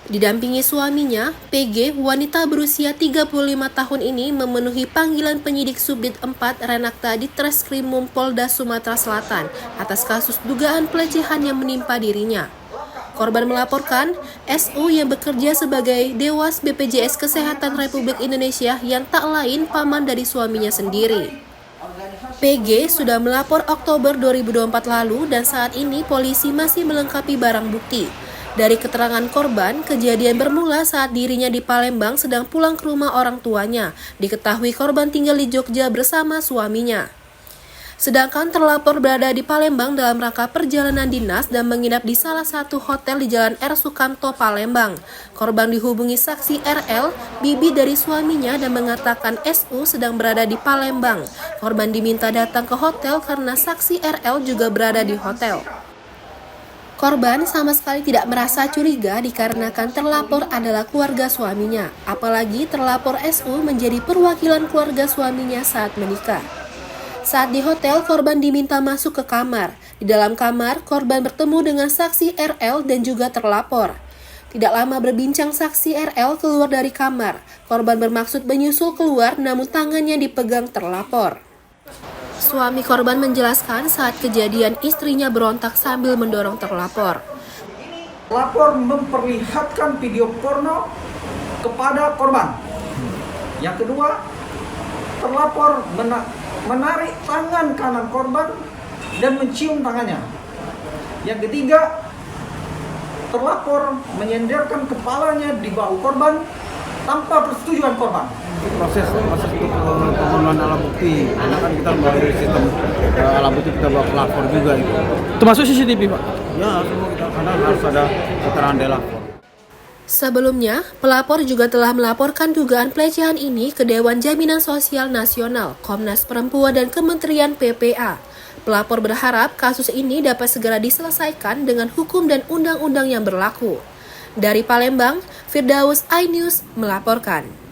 Didampingi suaminya, PG, wanita berusia 35 tahun ini memenuhi panggilan penyidik Subdit 4 Renakta di Treskrimum Polda Sumatera Selatan atas kasus dugaan pelecehan yang menimpa dirinya. Korban melaporkan SU yang bekerja sebagai Dewas BPJS Kesehatan Republik Indonesia yang tak lain paman dari suaminya sendiri. PG sudah melapor Oktober 2024 lalu dan saat ini polisi masih melengkapi barang bukti. Dari keterangan korban, kejadian bermula saat dirinya di Palembang sedang pulang ke rumah orang tuanya. Diketahui korban tinggal di Jogja bersama suaminya. Sedangkan terlapor berada di Palembang dalam rangka perjalanan dinas dan menginap di salah satu hotel di Jalan R. Sukamto, Palembang. Korban dihubungi saksi RL, bibi dari suaminya, dan mengatakan SU sedang berada di Palembang. Korban diminta datang ke hotel karena saksi RL juga berada di hotel. Korban sama sekali tidak merasa curiga dikarenakan terlapor adalah keluarga suaminya. Apalagi terlapor SU menjadi perwakilan keluarga suaminya saat menikah. Saat di hotel, korban diminta masuk ke kamar. Di dalam kamar, korban bertemu dengan saksi RL dan juga terlapor. Tidak lama berbincang, saksi RL keluar dari kamar. Korban bermaksud menyusul keluar, namun tangannya dipegang terlapor. Suami korban menjelaskan saat kejadian istrinya berontak sambil mendorong terlapor. Lapor memperlihatkan video porno kepada korban. Yang kedua, terlapor menarik tangan kanan korban dan mencium tangannya. Yang ketiga, terlapor menyenderkan kepalanya di bahu korban tanpa persetujuan korban. Proses untuk pemenuhan alat bukti, karena kan kita melalui sistem alat bukti kita bawa pelapor juga gitu. Termasuk CCTV, Pak? Ya, semua kita karena harus ada keterangan dari lapor. Sebelumnya, pelapor juga telah melaporkan dugaan pelecehan ini ke Dewan Jaminan Sosial Nasional, Komnas Perempuan, dan Kementerian PPA. Pelapor berharap kasus ini dapat segera diselesaikan dengan hukum dan undang-undang yang berlaku. Dari Palembang, Firdaus iNews melaporkan.